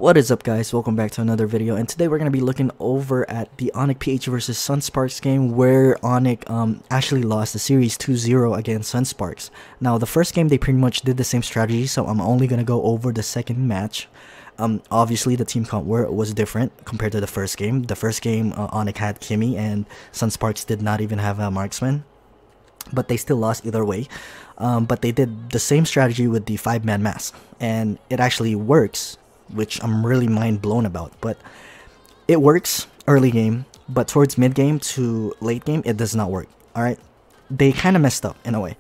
What is up, guys? Welcome back to another video, and today we're going to be looking over at the Onic PH versus Sunsparks game where Onic actually lost the series 2-0 against Sunsparks. Now, the first game they pretty much did the same strategy, so I'm only going to go over the second match. Obviously the team count was different compared to the first game. The first game Onic had Kimmy and Sunsparks did not even have a marksman, but they still lost either way. But they did the same strategy with the 5-man mask, and it actually works, which I'm really mind blown about. But it works early game, but towards mid game to late game it does not work. Alright, they kind of messed up in a way.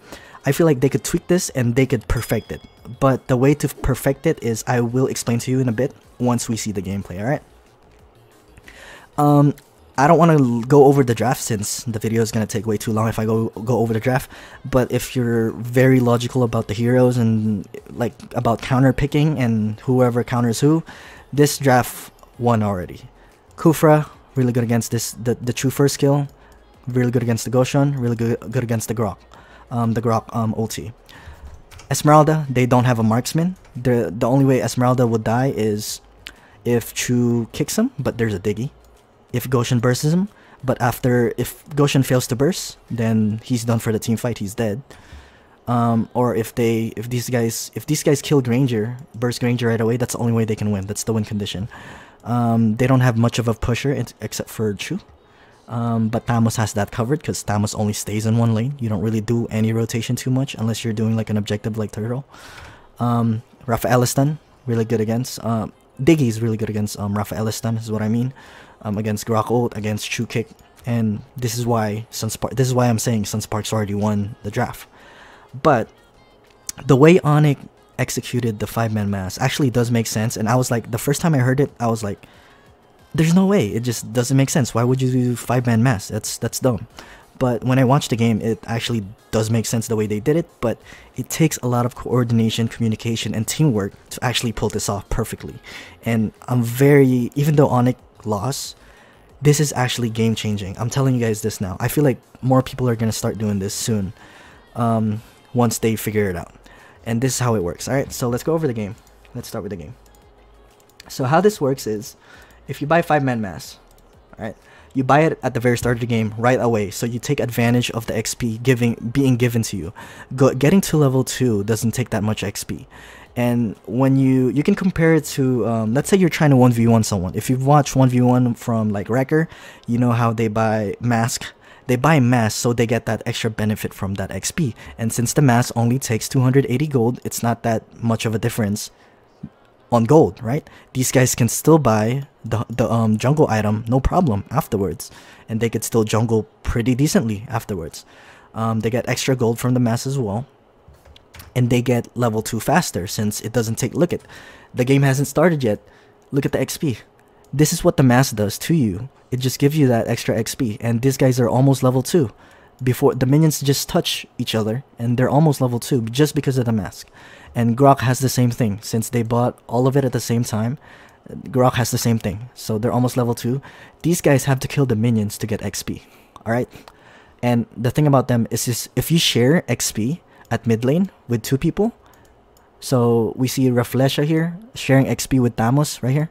I feel like they could tweak this and they could perfect it, but the way to perfect it is I will explain to you in a bit once we see the gameplay. Alright, I don't want to go over the draft since the video is going to take way too long if I go over the draft. But if you're very logical about the heroes and like about counter picking and whoever counters who, this draft won already. Kufra, really good against the true first skill, really good against the Goshan, really good against the Grok, ulti. Esmeralda, they don't have a marksman. The only way Esmeralda would die is if Chu kicks him, but there's a Diggy. If Goshan bursts him, but if Goshan fails to burst, then he's done for the team fight. He's dead. Or if these guys kill Granger, burst Granger right away, that's the only way they can win. That's the win condition. They don't have much of a pusher except for Chu. But Tamos has that covered because Tamos only stays in one lane. You don't really do any rotation too much unless you're doing like an objective like Turtle. Rafaelistan, really good against. Diggy is really good against Rafaelistan, is what I mean. Against Grok ult, against Chu kick, and this is why I'm saying Sunsparks already won the draft. But the way Onic executed the 5-man mask actually does make sense, and I was like, the first time I heard it, I was like, there's no way, it just doesn't make sense. Why would you do 5-man mask? That's dumb. But when I watched the game, it actually does make sense the way they did it, but it takes a lot of coordination, communication, and teamwork to actually pull this off perfectly. And even though Onic loss, this is actually game changing. I'm telling you guys this now. I feel like more people are gonna start doing this soon, once they figure it out. And this is how it works. Alright, so let's go over the game. Let's start with the game. So how this works is, if you buy 5-man mask, alright, you buy it at the very start of the game right away, so you take advantage of the XP being given to you. Getting to level 2 doesn't take that much XP. And when you can compare it to, let's say you're trying to 1v1 someone. If you've watched 1v1 from like Wrecker, you know how they buy mask. They buy mask so they get that extra benefit from that XP. And since the mask only takes 280 gold, it's not that much of a difference on gold, right? These guys can still buy the jungle item no problem afterwards, and they could still jungle pretty decently afterwards. They get extra gold from the mask as well. And they get level 2 faster since it doesn't take... Look at... The game hasn't started yet. Look at the XP. This is what the mask does to you. It just gives you that extra XP. And these guys are almost level 2. Before the minions just touch each other, and they're almost level 2 just because of the mask. And Grok has the same thing. Since they bought all of it at the same time, Grok has the same thing. So they're almost level 2. These guys have to kill the minions to get XP. Alright? And the thing about them is just, if you share XP at mid lane with 2 people, so we see Raflesha here sharing XP with Tamos right here.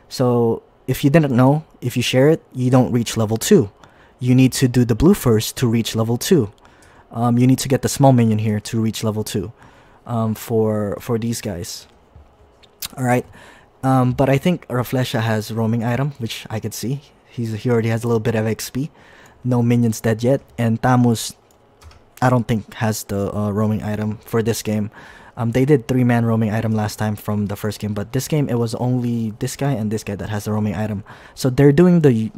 So if you didn't know, if you share it, you don't reach level 2. You need to do the blue first to reach level 2. You need to get the small minion here to reach level 2 for these guys. Alright, but I think Raflesha has roaming item, which I could see. He already has a little bit of XP. No minions dead yet, and Tamos I don't think has the roaming item for this game. They did 3-man roaming item last time from the first game, but this game it was only this guy and this guy that has the roaming item. So they're doing the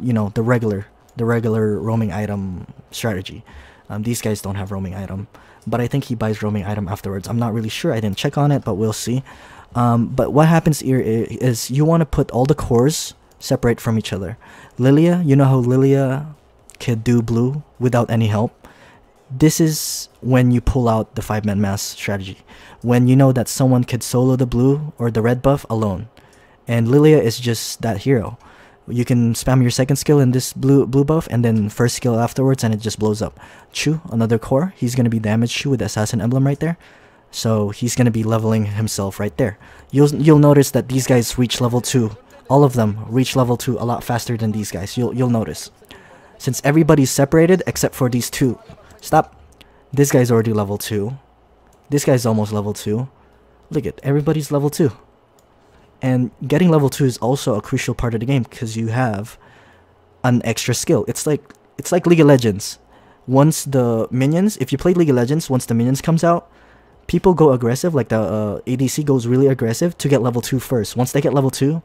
the regular roaming item strategy. These guys don't have roaming item, but I think he buys roaming item afterwards. I'm not really sure. I didn't check on it, but we'll see. But what happens here is you want to put all the cores separate from each other. Lilia, you know how Lilia can do blue without any help? This is when you pull out the 5-man mask strategy. When you know that someone could solo the blue or the red buff alone. And Lilia is just that hero. You can spam your second skill in this blue buff and then first skill afterwards and it just blows up. Chu, another core. He's going to be damaged Chu with the assassin emblem right there. So he's gonna be leveling himself right there. You'll notice that these guys reach level 2. All of them reach level 2 a lot faster than these guys. You'll notice. Since everybody's separated except for these two. Stop. This guy's already level 2. This guy's almost level 2. Look at everybody's level 2. And getting level 2 is also a crucial part of the game because you have an extra skill. It's like League of Legends. Once the minions, if you play League of Legends, once the minions comes out, people go aggressive, like the ADC goes really aggressive to get level 2 first. Once they get level 2,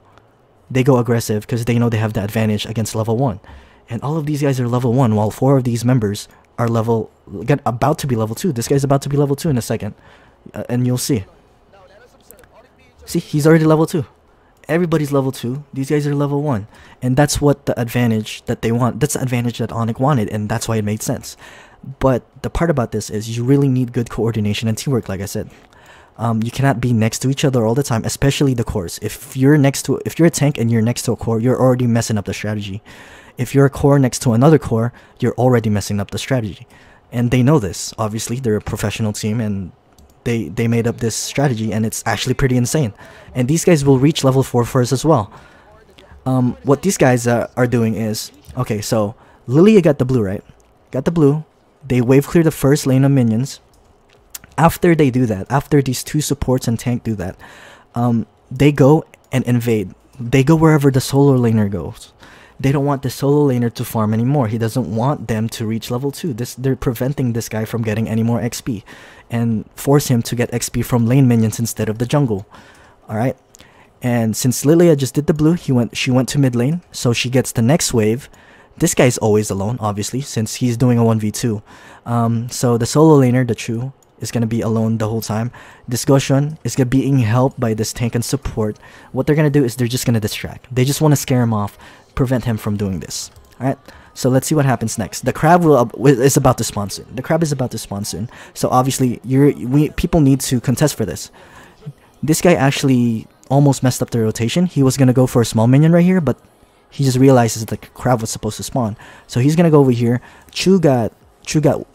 they go aggressive because they know they have the advantage against level 1. And all of these guys are level 1, while 4 of these members are about to be level 2. This guy's about to be level 2 in a second. And you'll see. See, he's already level 2. Everybody's level 2. These guys are level 1. And that's what the advantage that they want. That's the advantage that Onic wanted, and that's why it made sense. But the part about this is you really need good coordination and teamwork, like I said. You cannot be next to each other all the time, especially the cores. If you're a tank and you're next to a core, you're already messing up the strategy. If you're a core next to another core, you're already messing up the strategy. And they know this. Obviously, they're a professional team, and they made up this strategy, and it's actually pretty insane. And these guys will reach level 4 first as well. What these guys are doing is, okay, so Lilia got the blue, right? Got the blue. They wave clear the first lane of minions. After they do that, after these two supports and tank do that, they go and invade. They go wherever the solo laner goes. They don't want the solo laner to farm anymore. He doesn't want them to reach level 2. They're preventing this guy from getting any more XP and force him to get XP from lane minions instead of the jungle. Alright? And since Lilia just did the blue, she went to mid lane, so she gets the next wave. This guy's always alone, obviously, since he's doing a 1v2. So the solo laner, the Chu, is going to be alone the whole time. This Goshun is being helped by this tank and support. What they're going to do is they're just going to distract. They just want to scare him off, prevent him from doing this. Alright, so let's see what happens next. The crab is about to spawn soon. The crab is about to spawn soon. So obviously, people need to contest for this. This guy actually almost messed up the rotation. He was going to go for a small minion right here, but he just realizes that the crab was supposed to spawn. So he's going to go over here. Chu got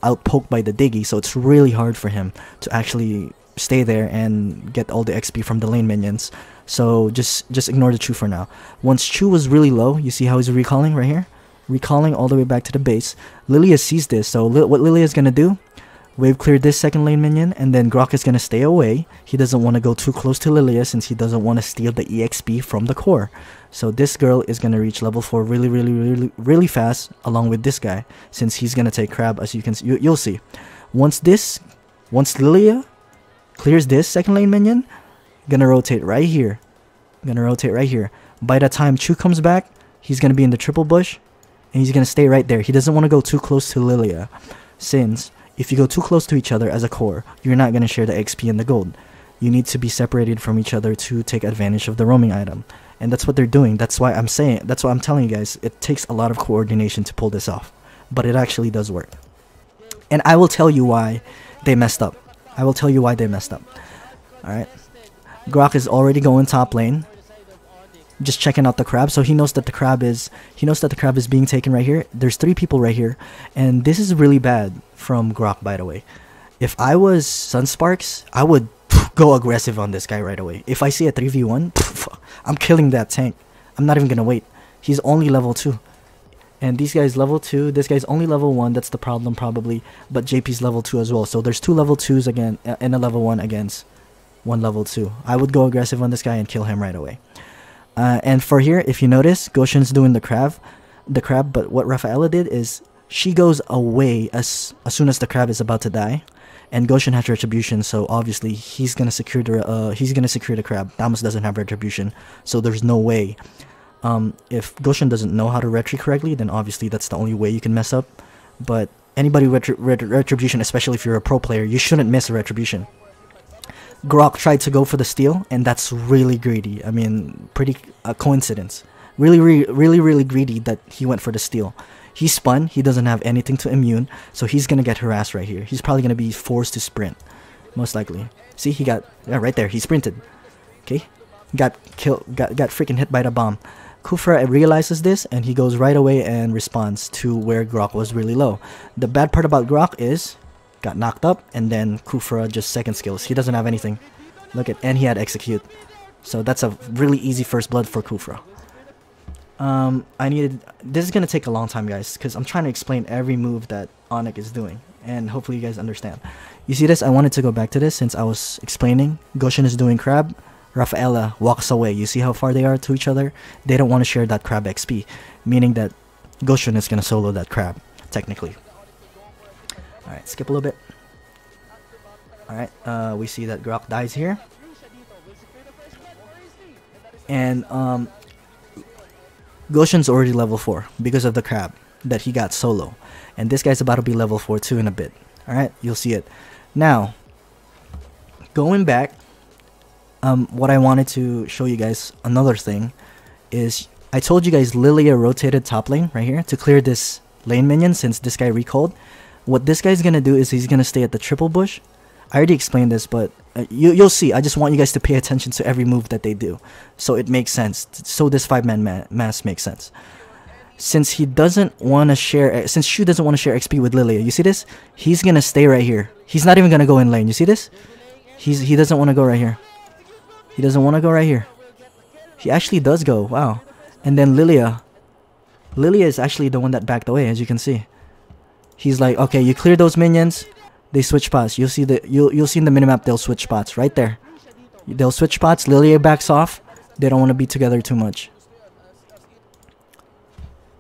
outpoked by the Diggy, so it's really hard for him to actually stay there and get all the XP from the lane minions. So just ignore the Chu for now. Once Chu was really low, you see how he's recalling right here? Recalling all the way back to the base. Lilia sees this, so what Lilia is going to do, wave clear this second lane minion, and then Grok is going to stay away. He doesn't want to go too close to Lilia since he doesn't want to steal the EXP from the core. So this girl is going to reach level 4 really fast along with this guy, since he's going to take crab, as you can see. You'll see. Once Lilia clears this second lane minion, gonna rotate right here. By the time Chu comes back, he's gonna be in the triple bush, and he's gonna stay right there. He doesn't want to go too close to Lilia, since if you go too close to each other as a core, you're not gonna share the XP and the gold. You need to be separated from each other to take advantage of the roaming item, and that's what they're doing. That's why I'm telling you guys, it takes a lot of coordination to pull this off, but it actually does work. And I will tell you why they messed up. Alright. Grok is already going top lane, just checking out the crab. So he knows that the crab is being taken right here. There's 3 people right here, and this is really bad from Grok, by the way. If I was Sunsparks, I would go aggressive on this guy right away. If I see a 3v1, I'm killing that tank. I'm not even gonna wait. He's only level 2. And these guys level 2, this guy's only level 1, that's the problem probably. But JP's level 2 as well. So there's 2 level 2s again, and a level 1 against 1 level 2. I would go aggressive on this guy and kill him right away. And for here, if you notice, Goshen's doing the crab, but what Rafaela did is she goes away as soon as the crab is about to die. And Goshen has retribution, so obviously he's gonna secure the crab. Damus doesn't have retribution, so there's no way. If Goshen doesn't know how to retry correctly, then obviously that's the only way you can mess up. But anybody with retribution, especially if you're a pro player, you shouldn't miss a retribution. Grok tried to go for the steal, and that's really greedy. I mean, pretty coincidence. Really greedy that he went for the steal. He spun, he doesn't have anything to immune, so he's gonna get harassed right here. He's probably gonna be forced to sprint, most likely. See, he got, right there, he sprinted. Okay, got freaking hit by the bomb. Kufra realizes this, and he goes right away and responds to where Grok was really low. The bad part about Grok is got knocked up, and then Kufra just second skills. He doesn't have anything. Look at, and he had execute. So that's a really easy first blood for Kufra. This is gonna take a long time, guys, because I'm trying to explain every move that Onic is doing, and hopefully you guys understand. You see this? I wanted to go back to this since I was explaining. Goshen is doing crab. Rafaela walks away. You see how far they are to each other? They don't want to share that crab XP, meaning that Goshen is gonna solo that crab, technically. Alright, skip a little bit. Alright, we see that Grok dies here. And Goshen's already level 4 because of the crab that he got solo. And this guy's about to be level 4 too in a bit. Alright, you'll see it. Now, going back, what I wanted to show you guys, another thing, is I told you guys Lilia rotated top lane right here to clear this lane minion since this guy recalled. What this guy's gonna do is he's gonna stay at the triple bush. I already explained this, but you'll see. I just want you guys to pay attention to every move that they do, so it makes sense. So this 5-man mass makes sense. Since he doesn't want to share, since Shu doesn't want to share XP with Lilia, you see this? He's gonna stay right here. He's not even gonna go in lane. You see this? He doesn't want to go right here. He doesn't want to go right here. He actually does go. Wow. And then Lilia is actually the one that backed away, as you can see. He's like, okay, you clear those minions. They switch spots. You'll see you'll see in the minimap they'll switch spots right there. They'll switch spots. Lilia backs off. They don't want to be together too much.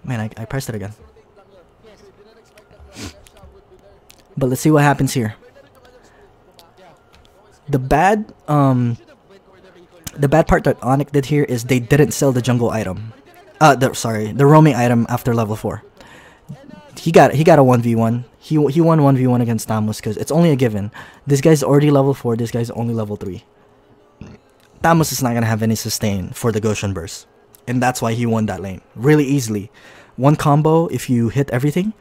Man, I pressed it again. But let's see what happens here. The bad part that Onic did here is they didn't sell the jungle item. The roaming item after level 4. He got a 1v1. He won 1v1 against Tamus because it's only a given. This guy's already level 4. This guy's only level 3. Tamus is not gonna have any sustain for the Goshen burst, and that's why he won that lane really easily. One combo, if you hit everything,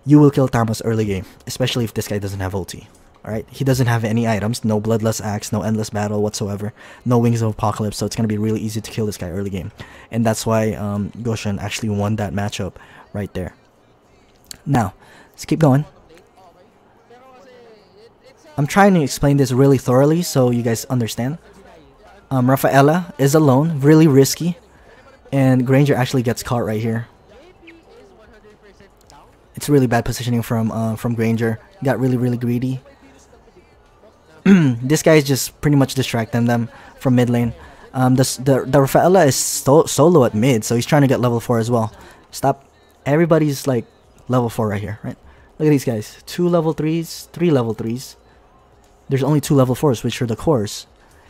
you will kill Tamus early game, especially if this guy doesn't have ulti. Alright, he doesn't have any items, no Bloodlust Axe, no Endless Battle whatsoever, no Wings of Apocalypse, so it's gonna be really easy to kill this guy early game, and that's why Goshen actually won that matchup right there. Now, let's keep going. I'm trying to explain this really thoroughly so you guys understand. Rafaela is alone, really risky, and Granger actually gets caught right here. It's really bad positioning from Granger. Got really greedy. This guy is just pretty much distracting them from mid lane. The Rafaela is solo at mid, so he's trying to get level 4 as well. Stop. Everybody's like level 4 right here, right? Look at these guys. 2 level 3s, 3 level 3s. There's only 2 level 4s, which are the cores.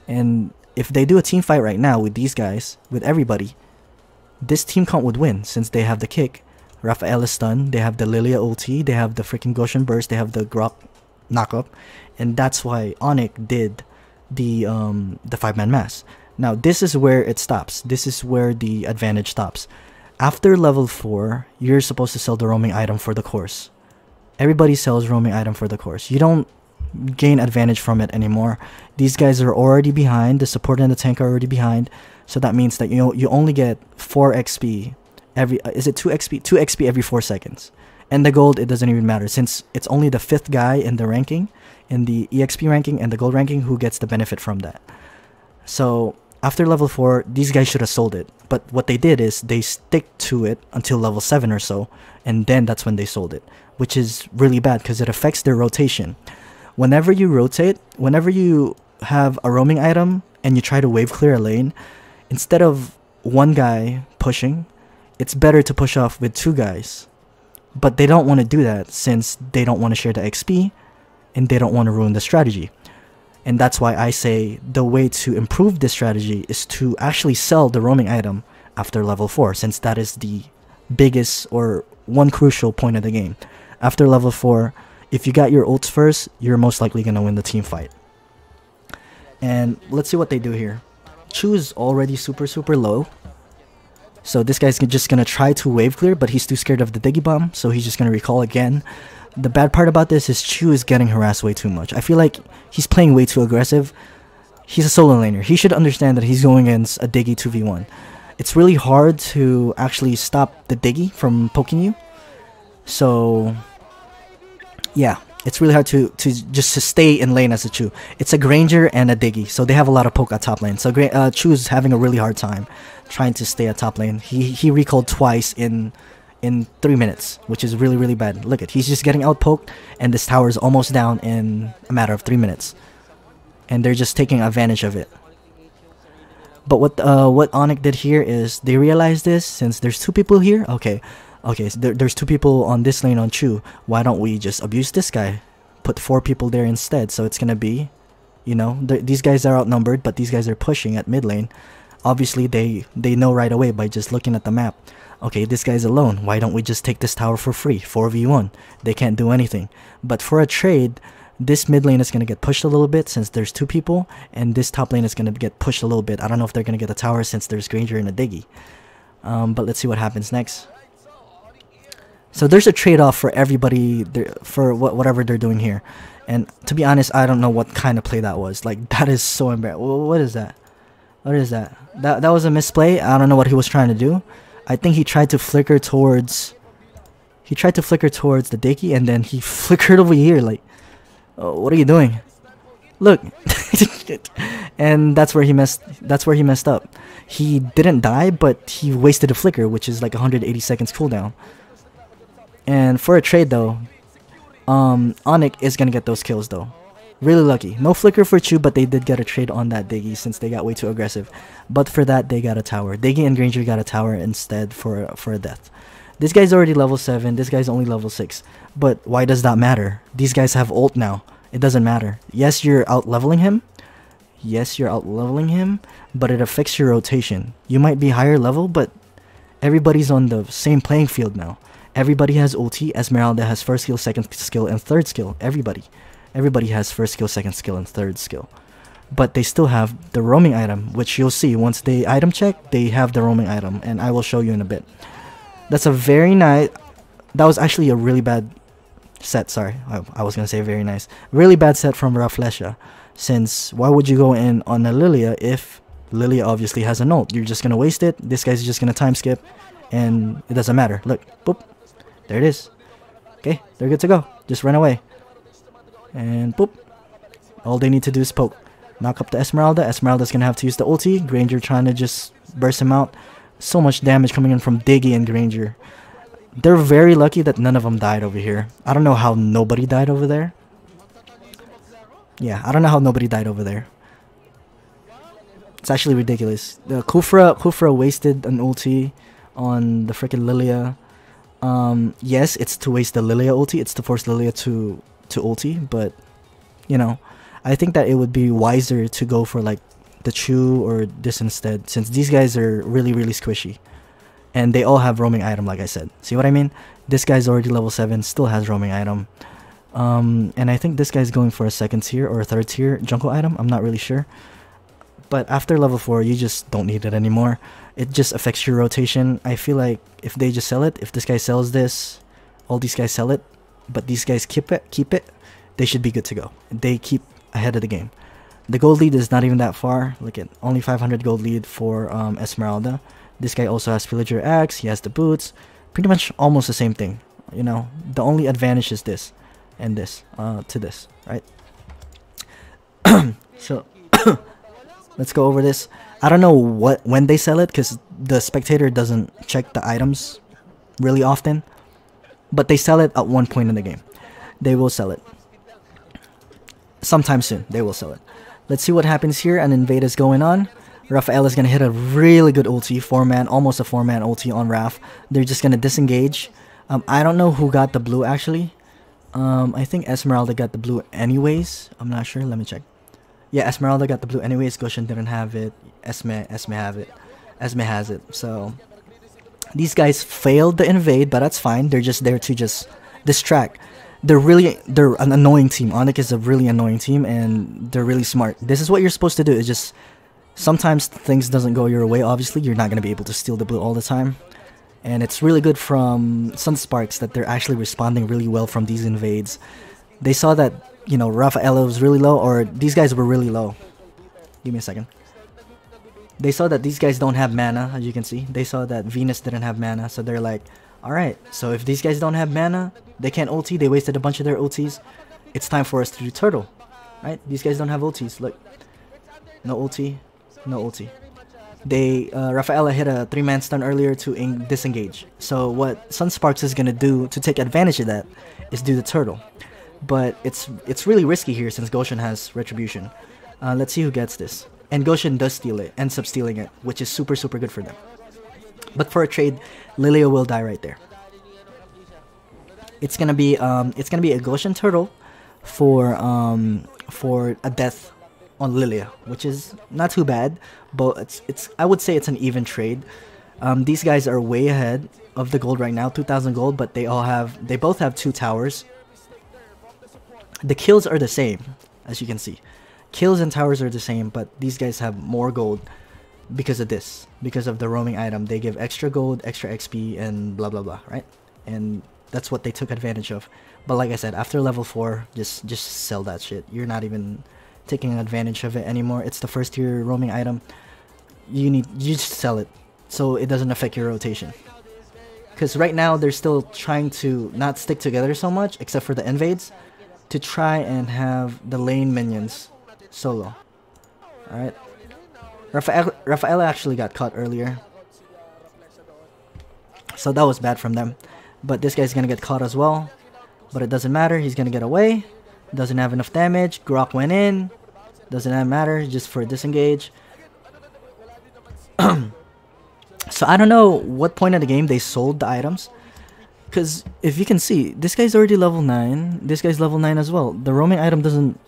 And if they do a team fight right now with these guys, with everybody, this team comp would win since they have the kick. Rafael is stunned, they have the Lilia ulti, they have the freaking Goshen burst, they have the Grok knockup, and that's why Onic did the 5-man mass. Now this is where it stops. This is where the advantage stops. After level 4, you're supposed to sell the roaming item for the course. Everybody sells roaming item for the course. You don't gain advantage from it anymore. These guys are already behind. The support and the tank are already behind. So that means that you only get 4 XP every is it 2 XP? 2 XP every 4 seconds. And the gold, it doesn't even matter since it's only the 5th guy in the ranking, in the EXP ranking and the gold ranking who gets the benefit from that. So after level 4, these guys should have sold it. But what they did is they stick to it until level 7 or so, and then that's when they sold it, which is really bad because it affects their rotation. Whenever you rotate, whenever you have a roaming item and you try to wave clear a lane, instead of one guy pushing, it's better to push off with 2 guys. But they don't want to do that since they don't want to share the XP and they don't want to ruin the strategy. And that's why I say the way to improve this strategy is to actually sell the roaming item after level 4, since that is the biggest or one crucial point of the game. After level 4, if you got your ults first, you're most likely going to win the team fight. And let's see what they do here. Chu is already super low. So this guy's just going to try to wave clear, but he's too scared of the Diggy Bomb, so he's just going to recall again. The bad part about this is Chu is getting harassed way too much. I feel like he's playing way too aggressive. He's a solo laner. He should understand that he's going against a Diggy 2v1. It's really hard to actually stop the Diggy from poking you. So yeah, It's really hard to just to stay in lane as a Chu. It's a Granger and a Diggy, so they have a lot of poke at top lane. So Chu's having a really hard time trying to stay at top lane. He recalled twice in 3 minutes, which is really bad. Look at, he's just getting out poked, and this tower is almost down in a matter of 3 minutes, and they're just taking advantage of it. But what Onic did here is they realized this, since there's 2 people here. Okay, so there's 2 people on this lane on Chu. Why don't we just abuse this guy? Put 4 people there instead. So it's gonna be, you know, these guys are outnumbered, but these guys are pushing at mid lane. Obviously, they know right away by just looking at the map. Okay, this guy's alone. Why don't we just take this tower for free? 4v1. They can't do anything. But for a trade, this mid lane is going to get pushed a little bit since there's 2 people, and this top lane is going to get pushed a little bit. I don't know if they're going to get a tower since there's Granger and a Diggy. But let's see what happens next. So there's a trade-off for everybody for whatever they're doing here. And to be honest, I don't know what kind of play that was. Like, that is so embarrassing. What is that? What is that? That was a misplay. I don't know what he was trying to do. I think he tried to flicker towards... He tried to flicker towards the Diggy, and then he flickered over here. Like, oh, what are you doing? Look. And that's where he messed up. He didn't die, but he wasted a flicker, which is like 180 seconds cooldown. And for a trade though, Onic is gonna get those kills though. Really lucky. No flicker for Chu, but they did get a trade on that Diggy since they got way too aggressive. But for that, they got a tower. Diggy and Granger got a tower instead for a death. This guy's already level 7. This guy's only level 6. But why does that matter? These guys have ult now. It doesn't matter. Yes, you're out leveling him. Yes, you're out leveling him, but it affects your rotation. You might be higher level, but everybody's on the same playing field now. Everybody has ulti. Esmeralda has first skill, second skill, and third skill. Everybody has first skill, second skill, and third skill. But they still have the roaming item, which you'll see once they item check. They have the roaming item, and I will show you in a bit. That's a very nice... That was actually a really bad set. Sorry, I was gonna say very nice. Really bad set from Raflesha. Since why would you go in on a Lilia if Lilia obviously has an ult? You're just gonna waste it. This guy's just gonna time skip, and it doesn't matter. Look, boop, there it is. Okay, they're good to go. Just run away, and boop. All they need to do is poke, knock up the Esmeralda. Esmeralda's gonna have to use the ulti. Granger trying to just burst him out. So much damage coming in from Diggy and Granger. They're very lucky that none of them died over here. I don't know how nobody died over there. Yeah, I don't know how nobody died over there. It's actually ridiculous. The Kufra wasted an ulti on the freaking Lilia. Yes, it's to waste the Lilia ulti. It's to force Lilia to ulti, but you know, I think that it would be wiser to go for like the Chu or this instead, since these guys are really squishy, and they all have roaming item. Like I said, see what I mean? This guy's already level 7, still has roaming item. And I think this guy's going for a second tier or a third tier jungle item. I'm not really sure. But after level 4, you just don't need it anymore. It just affects your rotation. I feel like if they just sell it, if this guy sells this, all these guys sell it, but these guys keep it, they should be good to go. They keep ahead of the game. The gold lead is not even that far. Look at only 500 gold lead for Esmeralda. This guy also has Pillager Axe. He has the boots. Pretty much almost the same thing. You know, the only advantage is this and this to this, right? So let's go over this. I don't know when they sell it, because the spectator doesn't check the items really often, but they sell it at one point in the game. They will sell it sometime soon. They will sell it. Let's see what happens here. An invade is going on. Raphael is gonna hit a really good ulti, 4-man, almost a 4-man ulti on Raph. They're just gonna disengage. I don't know who got the blue actually. I think Esmeralda got the blue anyways. I'm not sure. Let me check. Yeah, Esmeralda got the blue anyways. Goshen didn't have it. Esme have it. Esme has it. So these guys failed the invade, but that's fine. They're just there to just distract. They're an annoying team. Onic is a really annoying team, and they're really smart. This is what you're supposed to do. It's just sometimes things doesn't go your way. Obviously, you're not gonna be able to steal the blue all the time. And it's really good from Sunsparks that they're actually responding really well from these invades. They saw that, you know, Raphaela was really low, or these guys were really low. Give me a second. They saw that these guys don't have mana, as you can see. They saw that Venus didn't have mana, so they're like, alright, so if these guys don't have mana, they can't ulti. They wasted a bunch of their ultis. it's time for us to do turtle, right? These guys don't have ultis. Look, no ulti, no ulti. They Rafaela hit a 3-man stun earlier to disengage. So what Sunsparks is gonna do to take advantage of that is do the turtle. But it's really risky here since Goshen has retribution. Let's see who gets this. And Goshen does steal it, ends up stealing it, which is super good for them. But for a trade, Lilia will die right there. It's gonna be a Goshen turtle for a death on Lilia, which is not too bad, but it's I would say it's an even trade. These guys are way ahead of the gold right now, 2,000 gold, but they both have 2 towers. The kills are the same, as you can see. Kills and towers are the same, but these guys have more gold because of this, because of the roaming item. They give extra gold, extra XP, and blah blah blah, right? And that's what they took advantage of. But like I said, after level 4, just sell that shit. You're not even taking advantage of it anymore. It's the first tier roaming item. You just sell it so it doesn't affect your rotation. Because right now they're still trying to not stick together so much, except for the invades, to try and have the lane minions solo. Alright. Rafaela actually got caught earlier, so that was bad from them. But this guy's gonna get caught as well. But it doesn't matter, he's gonna get away. Doesn't have enough damage. Grok went in. Doesn't matter, just for disengage. So I don't know what point of the game they sold the items. Because if you can see, this guy's already level 9. This guy's level 9 as well. The roaming item doesn't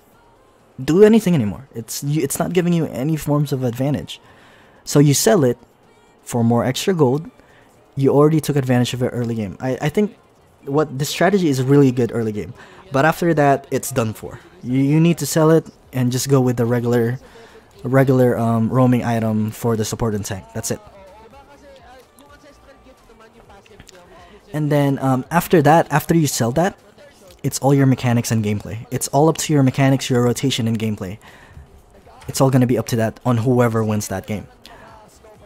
do anything anymore. It's not giving you any forms of advantage. So you sell it for more extra gold. You already took advantage of it early game. I think what this strategy is really good early game. But after that, it's done for. You need to sell it and just go with the regular roaming item for the support and tank. That's it. And then after that, after you sell that, it's all your mechanics and gameplay. It's all up to your mechanics, your rotation, and gameplay. It's all going to be up to that on whoever wins that game.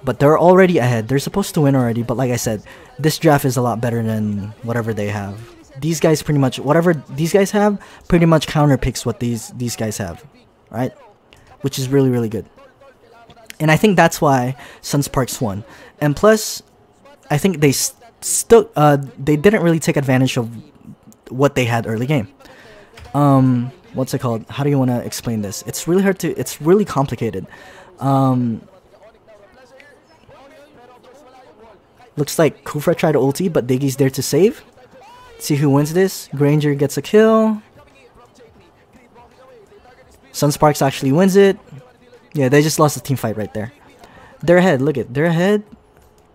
But they're already ahead. They're supposed to win already. But like I said, this draft is a lot better than whatever they have. These guys pretty much, whatever these guys have, pretty much counterpicks what these guys have. Right? Which is really good. And I think that's why Sunsparks won. And plus, I think they they didn't really take advantage of what they had early game. What's it called? How do you want to explain this? It's really hard to, it's really complicated. Looks like Kufra tried to ulti, but Diggy's there to save. Let's see who wins this. Granger gets a kill. Sunsparks actually wins it. Yeah, they just lost the team fight right there. They're ahead, look at, they're ahead.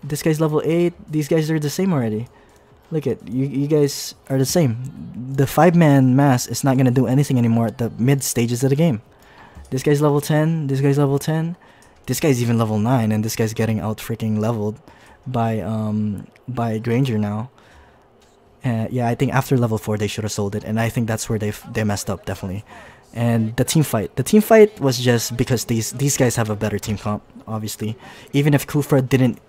This guy's level 8. These guys are the same already. Look at, you guys are the same. The 5-man mass is not going to do anything anymore at the mid stages of the game. This guy's level 10. This guy's level 10. This guy's even level 9, and this guy's getting out freaking leveled by Granger now. Yeah, I think after level 4 they should have sold it, and I think that's where they messed up, definitely. And the team fight was just because these guys have a better team comp, obviously. Even if Kufra didn't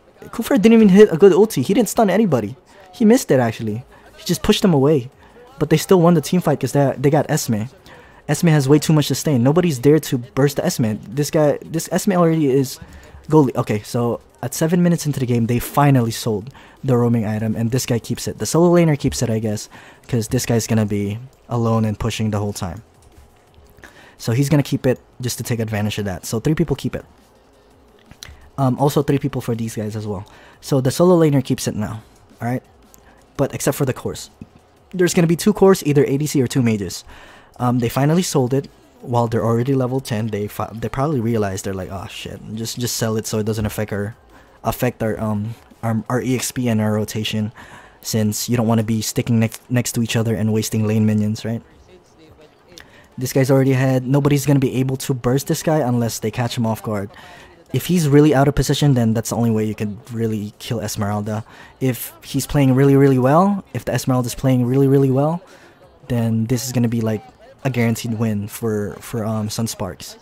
even hit a good ulti. He didn't stun anybody. He missed it actually. He just pushed them away. But they still won the team fight because they got Esme. Esme has way too much sustain. Nobody's there to burst the Esme. This Esme already is goalie. Okay, so at 7 minutes into the game, they finally sold the roaming item, and this guy keeps it. The solo laner keeps it, I guess, because this guy's gonna be alone and pushing the whole time. So he's gonna keep it just to take advantage of that. So 3 people keep it. Also 3 people for these guys as well. So the solo laner keeps it now. Alright? But except for the cores. There's gonna be 2 cores, either ADC or 2 mages. They finally sold it while they're already level 10. They probably realized, they're like, oh shit, just sell it so it doesn't affect our EXP and our rotation, since you don't want to be sticking next to each other and wasting lane minions, right? This guy's already ahead. Nobody's gonna be able to burst this guy unless they catch him off guard. If he's really out of position, then that's the only way you can really kill Esmeralda. If he's playing really well, if the Esmeralda's playing really well, then this is gonna be like a guaranteed win for Sunsparks.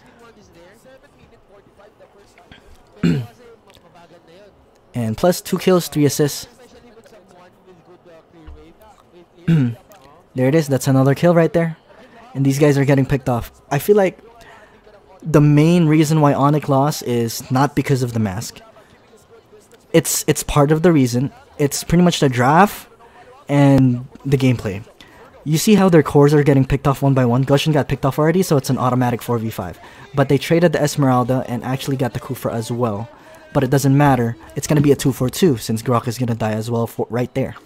And plus 2 kills, 3 assists. There it is. That's another kill right there. and these guys are getting picked off. I feel like the main reason why Onic lost is not because of the mask. It's part of the reason. It's pretty much the draft and the gameplay. You see how their cores are getting picked off one by one? Gushin got picked off already, so it's an automatic 4v5. But they traded the Esmeralda and actually got the Kufra as well. But it doesn't matter. It's going to be a 2-4-2 since Grok is going to die as well right there.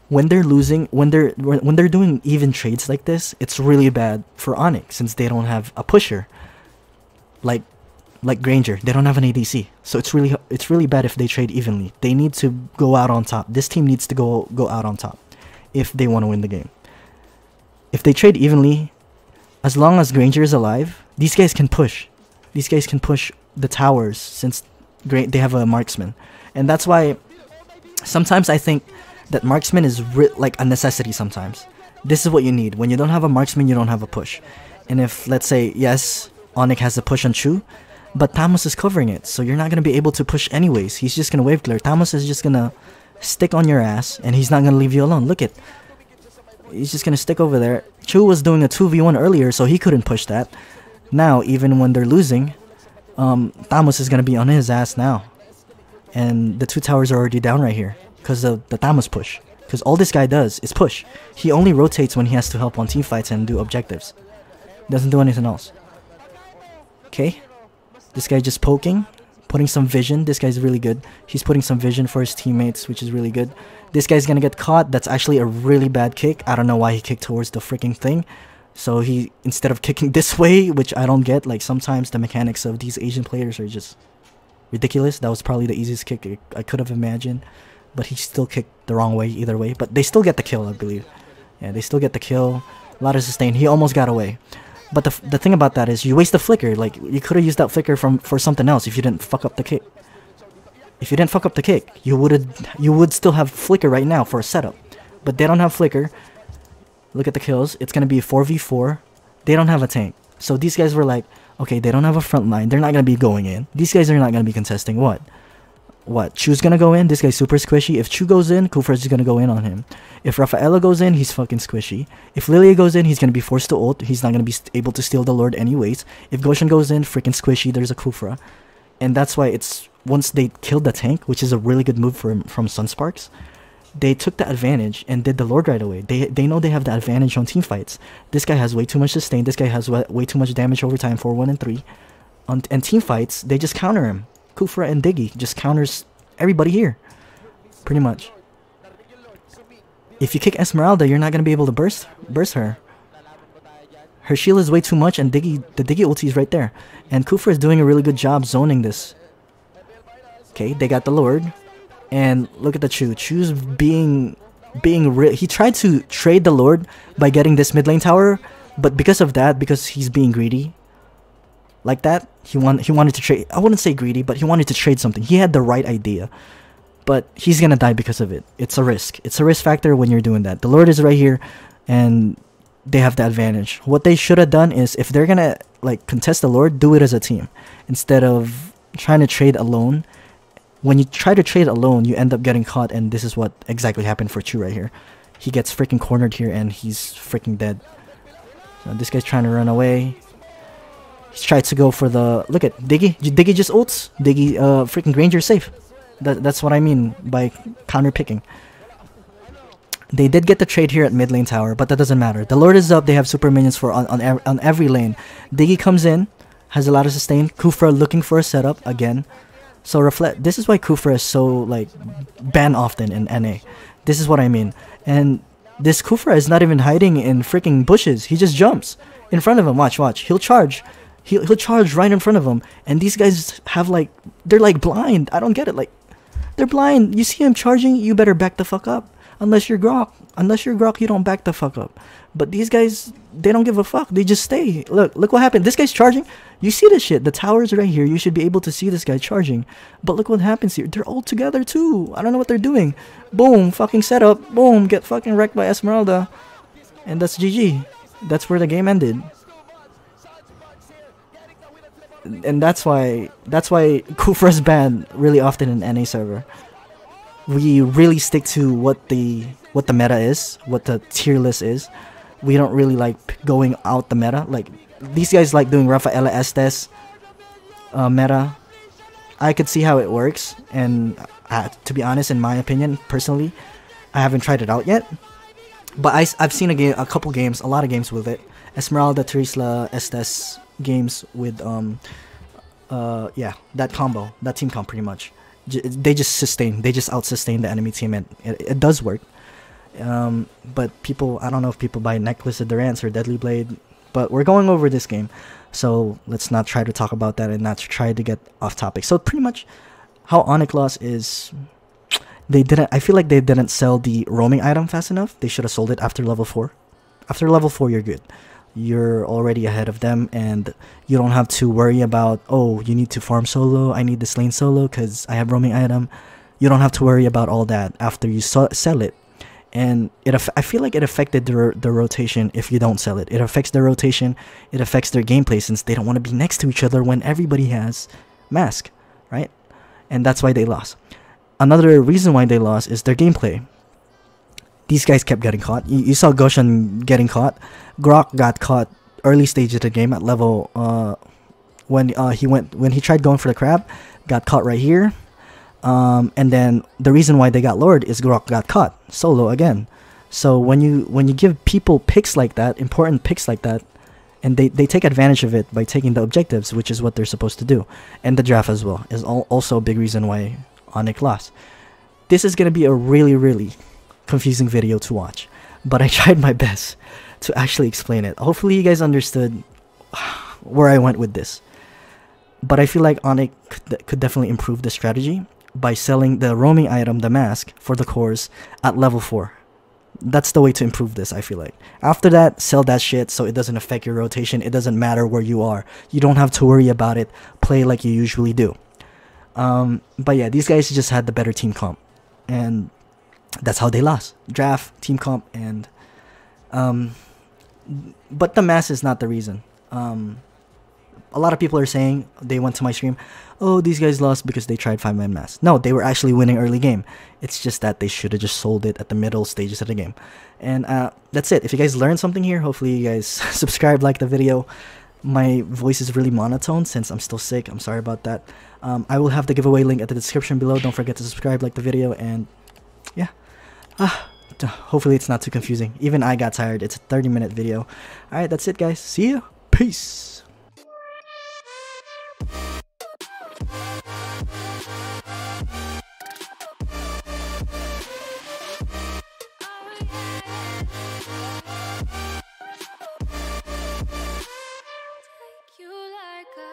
When they're losing, when they're doing even trades like this, it's really bad for Onic since they don't have a pusher. Like Granger, they don't have an ADC. So it's really bad if they trade evenly. They need to go out on top. This team needs to go out on top if they want to win the game. If they trade evenly, as long as Granger is alive, these guys can push. These guys can push the towers since they have a marksman. And that's why sometimes I think that marksman is like a necessity sometimes. This is what you need. When you don't have a marksman, you don't have a push. And if, let's say, yes, Onic has a push on Chu, but Tamos is covering it, so you're not going to be able to push anyways. He's just going to wave clear. Tamos is just going to stick on your ass, and he's not going to leave you alone. Look it. He's just going to stick over there. Chu was doing a 2v1 earlier, so he couldn't push that. Now, even when they're losing, Tamos is going to be on his ass now. And the two towers are already down right here because of the Tamos push. Because all this guy does is push. He only rotates when he has to help on team fights and do objectives. Doesn't do anything else. Okay. This guy just poking, putting some vision. This guy's really good. He's putting some vision for his teammates, which is really good. This guy's gonna get caught. That's actually a really bad kick. I don't know why he kicked towards the freaking thing. So he, instead of kicking this way, which I don't get, like sometimes the mechanics of these Asian players are just ridiculous. That was probably the easiest kick I could have imagined. But he still kicked the wrong way either way. But they still get the kill, I believe. Yeah, they still get the kill. A lot of sustain. He almost got away. But the thing about that is you waste the flicker. Like, you could have used that flicker for something else if you didn't fuck up the kick. If you didn't fuck up the kick, you would still have flicker right now for a setup. But they don't have flicker. Look at the kills. It's going to be 4v4. They don't have a tank. So these guys were like, okay, they don't have a front line. They're not going to be going in. These guys are not going to be contesting what? What? Chu's gonna go in. This guy's super squishy. If Chu goes in, Kufra's just gonna go in on him. If Rafaela goes in, he's fucking squishy. If Lilia goes in, he's gonna be forced to ult. He's not gonna be able to steal the Lord anyways. If Goshen goes in, freaking squishy, there's a Kufra. And that's why it's, once they killed the tank, which is a really good move from Sunsparks, they took the advantage and did the Lord right away. They know they have the advantage on team fights. This guy has way too much sustain. This guy has way too much damage over time for 1 and 3. And team fights, they just counter him. Kufra and Diggy just counters everybody here, pretty much. If you kick Esmeralda, you're not gonna be able to burst her. Her shield is way too much, and the Diggy ulti is right there. And Kufra is doing a really good job zoning this. Okay, they got the Lord, and look at the Chu. Chu's being he tried to trade the Lord by getting this mid lane tower, but because of that, because he's being greedy. Like that, he wanted to trade. I wouldn't say greedy, but he wanted to trade something. He had the right idea, but he's gonna die because of it. It's a risk. It's a risk factor when you're doing that. The Lord is right here, and they have the advantage. What they should have done is, if they're gonna like contest the Lord, do it as a team instead of trying to trade alone. When you try to trade alone, you end up getting caught, and this is what exactly happened for Chu right here. He gets freaking cornered here, and he's freaking dead. So this guy's trying to run away. He's tried to go for the... Look at Diggy. Diggy just ults. Diggy, freaking Granger safe. That's what I mean by counter picking. They did get the trade here at mid lane tower, but that doesn't matter. The Lord is up. They have super minions for on every lane. Diggy comes in, has a lot of sustain. Kufra looking for a setup again. So reflect. This is why Kufra is so like banned often in NA. This is what I mean. And this Kufra is not even hiding in freaking bushes. He just jumps in front of him. Watch. He'll charge. He'll charge right in front of him, and these guys have like, they're like blind. I don't get it. Like, they're blind. You see him charging, you better back the fuck up. Unless you're Grok. Unless you're Grok, you don't back the fuck up. But these guys, they don't give a fuck. They just stay. Look what happened. This guy's charging. You see this shit. The tower's right here. You should be able to see this guy charging. But look what happens here. They're all together too. I don't know what they're doing. Boom. Fucking setup. Boom. Get fucking wrecked by Esmeralda. And that's GG. That's where the game ended. And that's why Kufra's banned really often in NA server. We really stick to what the meta is, what the tier list is. We don't really like going out the meta. Like, these guys like doing Rafaela Estes meta. I could see how it works, and to be honest, in my opinion, personally, I haven't tried it out yet. But I've seen a couple games, a lot of games with it. Esmeralda, Terisla, Estes games with yeah, that combo, that team comp, pretty much. They just out sustain the enemy team, and it does work. But people, I don't know if people buy Necklace of Durance or Deadly Blade, but we're going over this game, so let's not try to talk about that and not try to get off topic. So pretty much how Onic lost is I feel like they didn't sell the roaming item fast enough. They should have sold it after level 4. After level 4, you're good. You're already ahead of them, and you don't have to worry about, oh, you need to farm solo, I need this lane solo because I have roaming item. You don't have to worry about all that after you sell it. And I feel like it affected the rotation if you don't sell it. It affects their rotation, it affects their gameplay, since they don't want to be next to each other when everybody has mask, right? And that's why they lost. Another reason why they lost is their gameplay. These guys kept getting caught. You saw Goshan getting caught. Grok got caught early stage of the game at level when he tried going for the crab, got caught right here. And then the reason why they got lured is Grok got caught solo again. So when you give people picks like that, important picks like that, and they take advantage of it by taking the objectives, which is what they're supposed to do, and the draft as well is also a big reason why Onic lost. This is gonna be a really confusing video to watch, but I tried my best to actually explain it. Hopefully you guys understood where I went with this. But I feel like Onic could definitely improve the strategy by selling the roaming item, the mask, for the cores at level 4. That's the way to improve this, I feel like. After that, sell that shit so it doesn't affect your rotation. It doesn't matter where you are. You don't have to worry about it. Play like you usually do. But yeah, these guys just had the better team comp, and that's how they lost. Draft, team comp, and but the mass is not the reason. A lot of people are saying, they went to my stream, oh, these guys lost because they tried 5-man mass. No, they were actually winning early game. It's just that they should have just sold it at the middle stages of the game. And that's it. If you guys learned something here, hopefully you guys subscribe, like the video. My voice is really monotone since I'm still sick. I'm sorry about that. I will have the giveaway link at the description below. Don't forget to subscribe, like the video, and yeah. Hopefully it's not too confusing. Even I got tired. It's a 30-minute video. Alright, that's it, guys. See ya. Peace. You like a